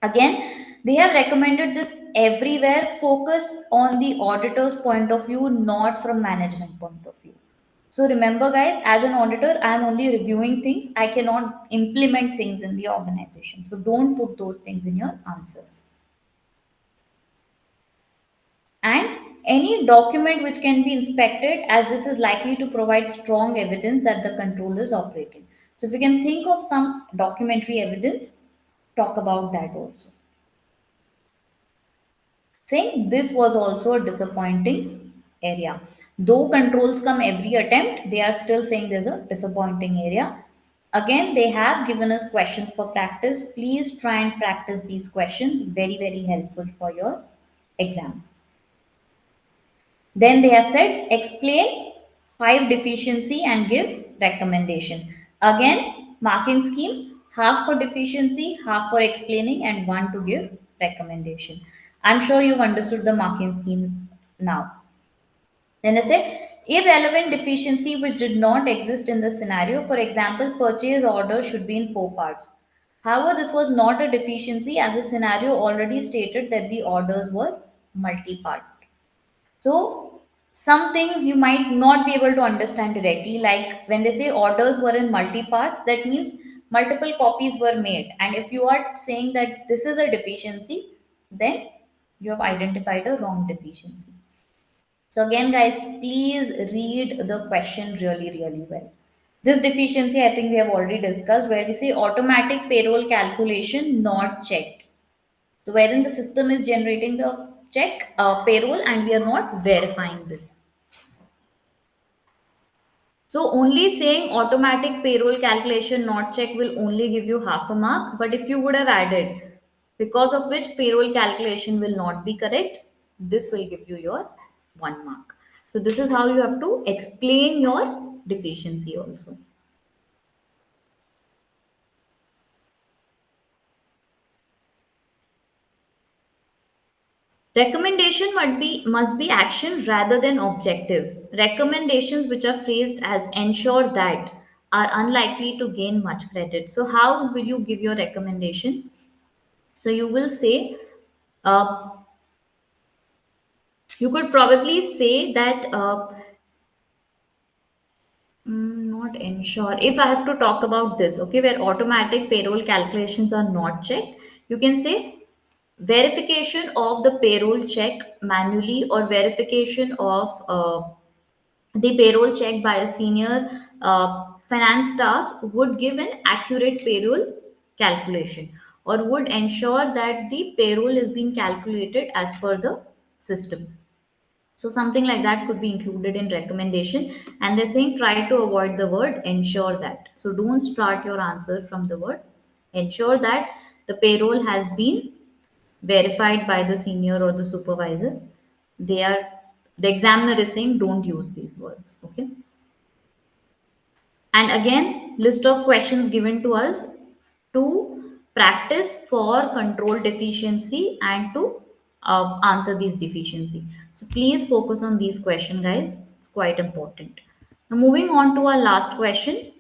Again, they have recommended this everywhere. Focus on the auditor's point of view, not from management point of view. So remember, guys, as an auditor, I'm only reviewing things. I cannot implement things in the organization. So don't put those things in your answers. And any document which can be inspected, as this is likely to provide strong evidence that the control is operating. So if you can think of some documentary evidence, talk about that also. Think this was also a disappointing area. Though controls come every attempt, they are still saying there's a disappointing area. Again, they have given us questions for practice. Please try and practice these questions. Very, very helpful for your exam. Then they have said explain five deficiency and give recommendation. Again, marking scheme, half for deficiency, half for explaining, and one to give recommendation. I'm sure you've understood the marking scheme now. Then they say irrelevant deficiency which did not exist in the scenario. For example, purchase order should be in four parts. However, this was not a deficiency as the scenario already stated that the orders were multi-part. So some things you might not be able to understand directly, like when they say orders were in multi parts, that means multiple copies were made. And if you are saying that this is a deficiency, then you have identified a wrong deficiency. So again, guys, please read the question really, really well. This deficiency, I think we have already discussed, where we say automatic payroll calculation not checked. So wherein the system is generating the check payroll and we are not verifying this. So only saying automatic payroll calculation not check will only give you half a mark. But if you would have added because of which payroll calculation will not be correct, this will give you your 1 mark. So this is how you have to explain your deficiency also. Recommendation must be action rather than objectives. Recommendations which are phrased as ensure that are unlikely to gain much credit. So how will you give your recommendation? So you will say, uh, you could probably say that not ensure. If I have to talk about this, okay, where automatic payroll calculations are not checked, you can say verification of the payroll check manually or verification of the payroll check by a senior finance staff would give an accurate payroll calculation or would ensure that the payroll is being calculated as per the system. So something like that could be included in recommendation. And they're saying try to avoid the word ensure that. So don't start your answer from the word ensure that the payroll has been verified by the senior or the supervisor. They are the examiner is saying don't use these words. Okay. And again, list of questions given to us to practice for control deficiency and to answer these deficiency. So please focus on these questions, guys. It's quite important. Now moving on to our last question.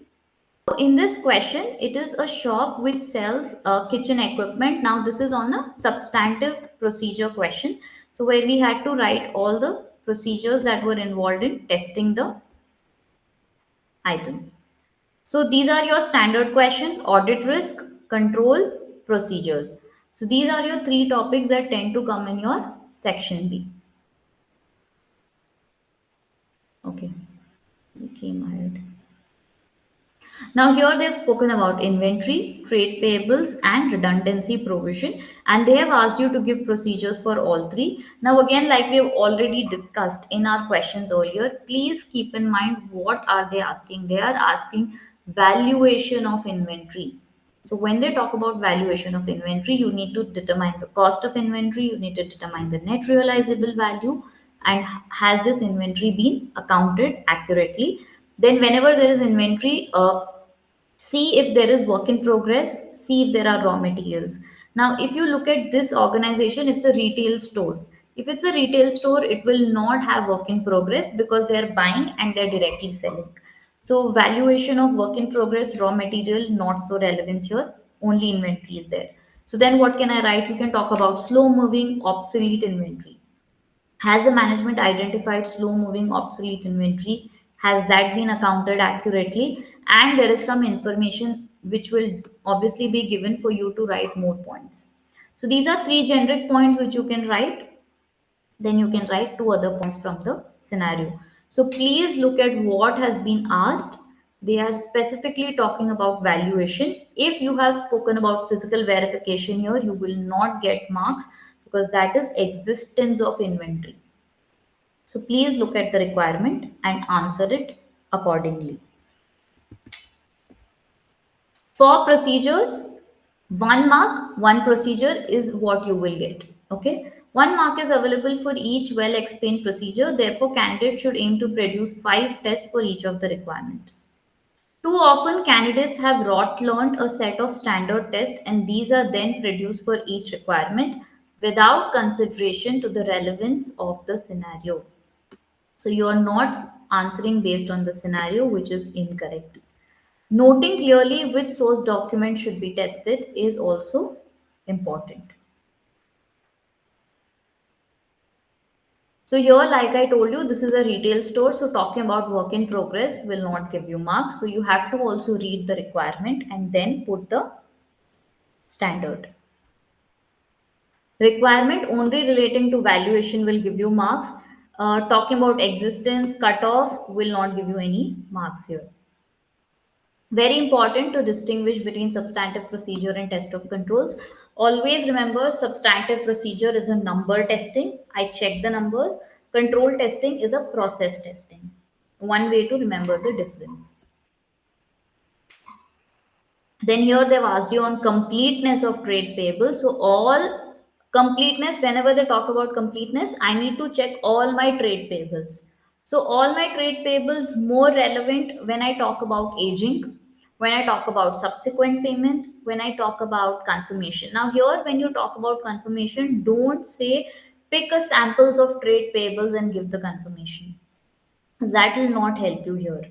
So in this question, it is a shop which sells kitchen equipment. Now this is on a substantive procedure question. So where we had to write all the procedures that were involved in testing the item. So these are your standard question, audit risk, control, procedures. So these are your three topics that tend to come in your section B. Okay, we came ahead. Now here they have spoken about inventory, trade payables and redundancy provision and they have asked you to give procedures for all three. Now again like we have already discussed in our questions earlier, please keep in mind what are they asking. They are asking valuation of inventory. So when they talk about valuation of inventory, you need to determine the cost of inventory, you need to determine the net realizable value, and has this inventory been accounted accurately. Then whenever there is inventory, see if there is work in progress, see if there are raw materials. Now, if you look at this organization, it's a retail store. If it's a retail store, it will not have work in progress because they're buying and they're directly selling. So valuation of work in progress, raw material, not so relevant here. Only inventory is there. So then what can I write? You can talk about slow moving, obsolete inventory. Has the management identified slow moving, obsolete inventory? Has that been accounted accurately? And there is some information which will obviously be given for you to write more points. So these are three generic points which you can write. Then you can write two other points from the scenario. So please look at what has been asked. They are specifically talking about valuation. If you have spoken about physical verification here, you will not get marks because that is existence of inventory. So please look at the requirement and answer it accordingly. For procedures, 1 mark, one procedure is what you will get. Okay. 1 mark is available for each well explained procedure. Therefore, candidate should aim to produce 5 tests for each of the requirement. Too often, candidates have rot learned a set of standard tests and these are then produced for each requirement without consideration to the relevance of the scenario. So you are not answering based on the scenario, which is incorrect. Noting clearly which source document should be tested is also important. So here, like I told you, this is a retail store. So talking about work in progress will not give you marks. So you have to also read the requirement and then put the standard. Requirement only relating to valuation will give you marks. Talking about existence, cutoff will not give you any marks here. Very important to distinguish between substantive procedure and test of controls. Always remember substantive procedure is a number testing. I check the numbers. Control testing is a process testing. One way to remember the difference. Then here they've asked you on completeness of trade payables. So all completeness, whenever they talk about completeness, I need to check all my trade payables. So all my trade payables more relevant when I talk about aging, when I talk about subsequent payment, when I talk about confirmation. Now here, when you talk about confirmation, don't say pick a samples of trade payables and give the confirmation, that will not help you here.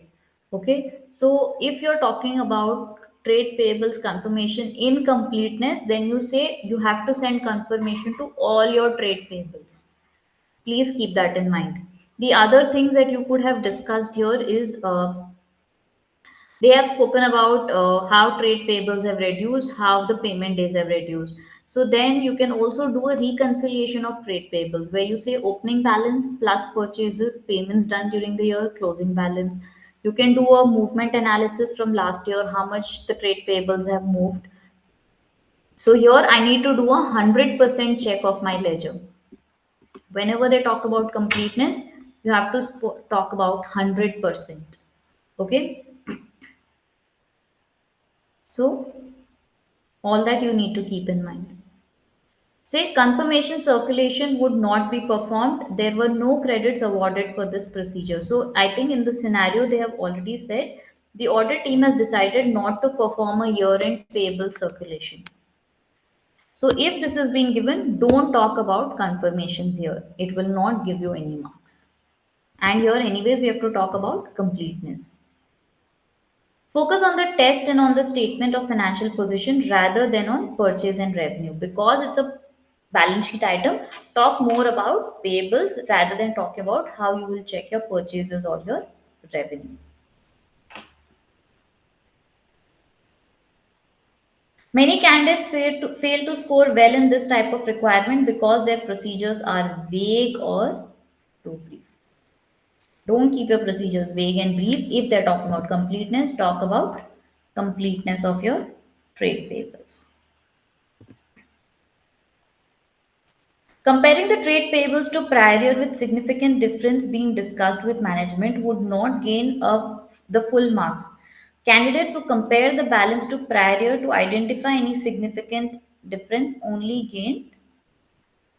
Okay, so if you're talking about trade payables confirmation incompleteness, then you say you have to send confirmation to all your trade payables. Please keep that in mind. The other things that you could have discussed here is they have spoken about how trade payables have reduced, how the payment days have reduced. So then you can also do a reconciliation of trade payables where you say opening balance plus purchases, payments done during the year, closing balance. You can do a movement analysis from last year, how much the trade payables have moved. So here I need to do 100% check of my ledger. Whenever they talk about completeness, you have to talk about 100%. Okay, so all that you need to keep in mind. Say confirmation circulation would not be performed. There were no credits awarded for this procedure. So I think in the scenario they have already said the audit team has decided not to perform a year-end payable circulation. So if this is being given, don't talk about confirmations here. It will not give you any marks. And here anyways we have to talk about completeness. Focus on the test and on the statement of financial position rather than on purchase and revenue. Because it's a balance sheet item, talk more about payables rather than talk about how you will check your purchases or your revenue. Many candidates fail to score well in this type of requirement because their procedures are vague or too brief. Don't keep your procedures vague and brief. If they're talking about completeness, talk about completeness of your trade payables. Comparing the trade payables to prior year with significant difference being discussed with management would not gain the full marks. Candidates who compare the balance to prior year to identify any significant difference only gain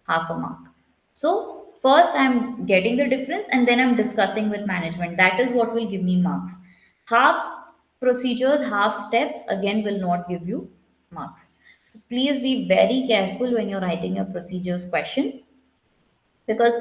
half a mark. So first I'm getting the difference and then I'm discussing with management. That is what will give me marks. Half procedures, half steps again will not give you marks. So please be very careful when you're writing your procedures question, because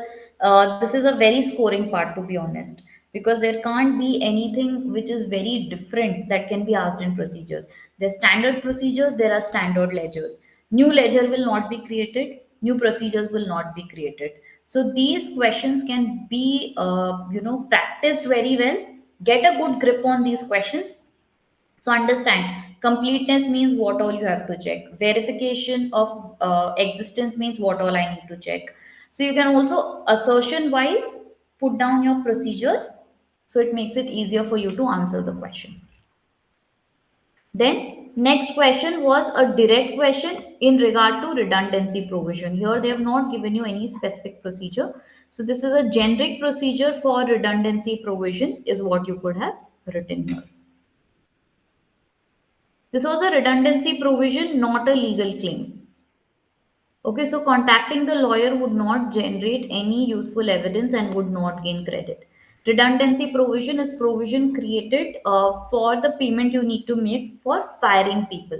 this is a very scoring part, to be honest, because there can't be anything which is very different that can be asked in procedures. There's standard procedures, there are standard ledgers. New ledger will not be created, new procedures will not be created. So these questions can be practiced very well, Get a good grip on these questions. So understand, completeness means what all you have to check. Verification of existence means what all I need to check. So you can also assertion wise put down your procedures, so it makes it easier for you to answer the question. Then next question was a direct question in regard to redundancy provision. Here they have not given you any specific procedure. So this is a generic procedure for redundancy provision is what you could have written here. This was a redundancy provision, not a legal claim. Okay, so contacting the lawyer would not generate any useful evidence and would not gain credit. Redundancy provision is provision created for the payment you need to make for firing people.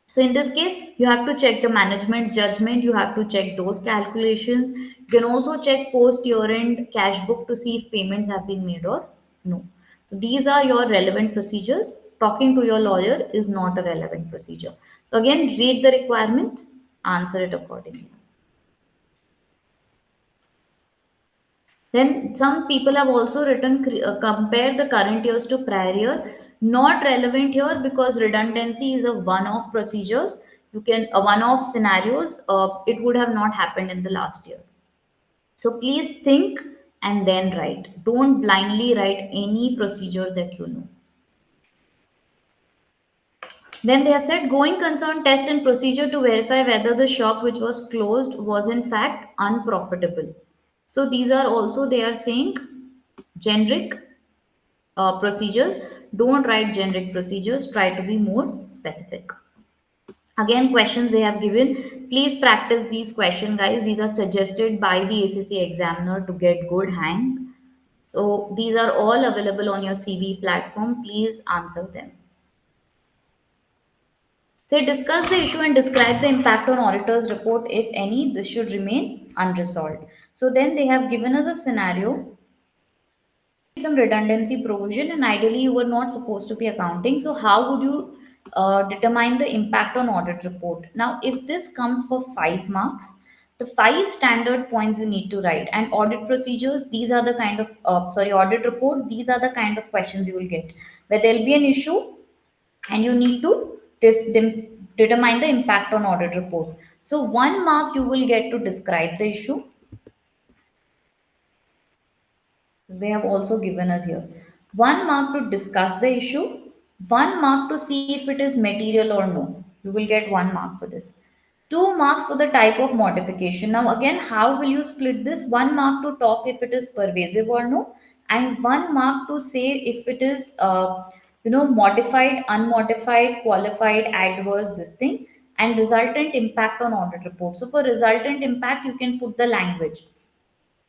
So in this case, you have to check the management judgment, you have to check those calculations. You can also check post year end cash book to see if payments have been made or no. So these are your relevant procedures. Talking to your lawyer is not a relevant procedure. So again, read the requirement, answer it accordingly. Then some people have also written compare the current years to prior year. Not relevant here because redundancy is a one-off procedures. You can a one-off scenarios. It would have not happened in the last year. So please think and then write. Don't blindly write any procedure that you know. Then they have said going concern test and procedure to verify whether the shop which was closed was in fact unprofitable. So these are also they are saying generic procedures. Don't write generic procedures, try to be more specific. Again, questions they have given, please practice these questions, guys. These are suggested by the ACCA examiner to get good hang. So these are all available on your CV platform, please answer them. Say discuss the issue and describe the impact on auditor's report if any. This should remain unresolved. So then they have given us a scenario, some redundancy provision, and ideally you were not supposed to be accounting. So how would you determine the impact on audit report? Now if this comes for 5 marks, the five standard points you need to write, and audit procedures, these are the kind of audit report, these are the kind of questions you will get where there will be an issue and you need to determine the impact on audit report. So 1 mark you will get to describe the issue. They have also given us here 1 mark to discuss the issue, 1 mark to see if it is material or no. You will get 1 mark for this. 2 marks for the type of modification. Now, again, how will you split this? 1 mark to talk if it is pervasive or no, and 1 mark to say if it is, modified, unmodified, qualified, adverse, this thing, and resultant impact on audit report. So, for resultant impact, you can put the language.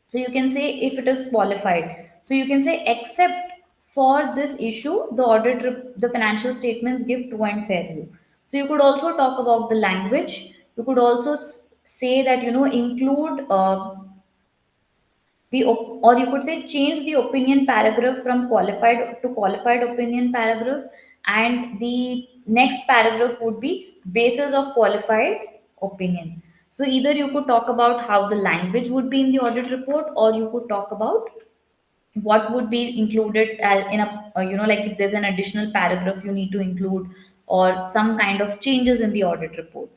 So you can say if it is qualified. So you can say except for this issue, the financial statements give true and fair view. So you could also talk about the language. You could also say that include or you could say change the opinion paragraph from qualified to qualified opinion paragraph, and the next paragraph would be basis of qualified opinion. So either you could talk about how the language would be in the audit report, or you could talk about what would be included as in a like if there's an additional paragraph you need to include, or some kind of changes in the audit report.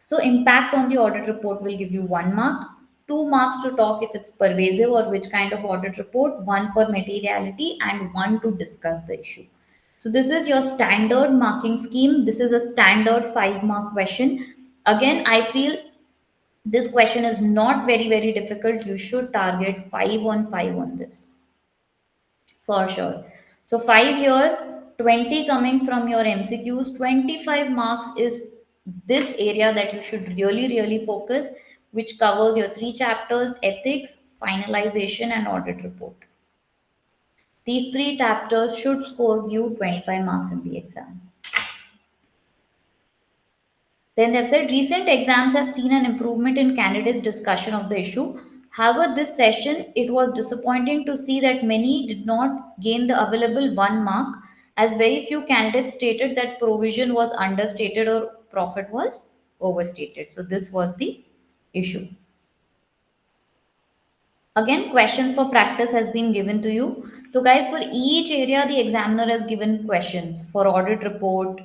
So impact on the audit report will give you 1 mark, 2 marks to talk if it's pervasive or which kind of audit report, one for materiality, and one to discuss the issue. So this is your standard marking scheme. This is a standard 5 mark question. Again, I feel this question is not very very difficult. You should target 5 on 5 on this for sure. So 5 here, 20 coming from your MCQs, 25 marks is this area that you should really, really focus, which covers your three chapters: ethics, finalization, and audit report. These three chapters should score you 25 marks in the exam. Then they've said recent exams have seen an improvement in candidates' discussion of the issue. However, this session it was disappointing to see that many did not gain the available 1 mark, as very few candidates stated that provision was understated or profit was overstated. So this was the issue. Again, questions for practice has been given to you. So guys, for each area the examiner has given questions for audit report,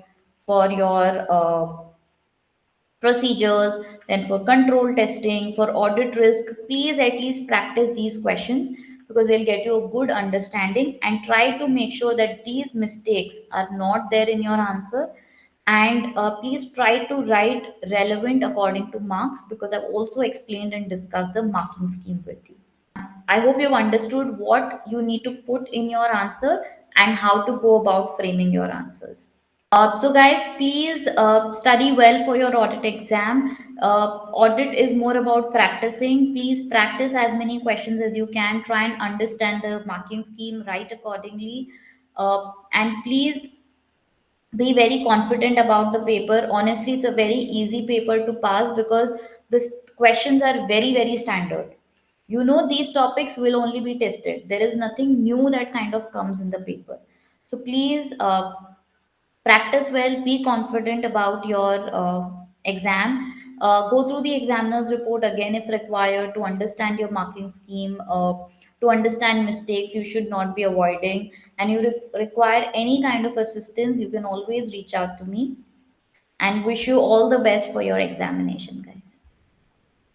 for your procedures, then for control testing, for audit risk. Please at least practice these questions because they'll get you a good understanding, and try to make sure that these mistakes are not there in your answer. And please try to write relevant according to marks, because I've also explained and discussed the marking scheme with you. I hope you've understood what you need to put in your answer and how to go about framing your answers. So, guys, please study well for your audit exam. Audit is more about practicing. Please practice as many questions as you can. Try and understand the marking scheme, write accordingly. And please be very confident about the paper. Honestly, it's a very easy paper to pass because the questions are very, very standard. You know, these topics will only be tested. There is nothing new that kind of comes in the paper. So, please. Practice well, be confident about your exam. Go through the examiner's report again if required, to understand your marking scheme, to understand mistakes you should not be avoiding. And you require any kind of assistance, you can always reach out to me. And wish you all the best for your examination, guys.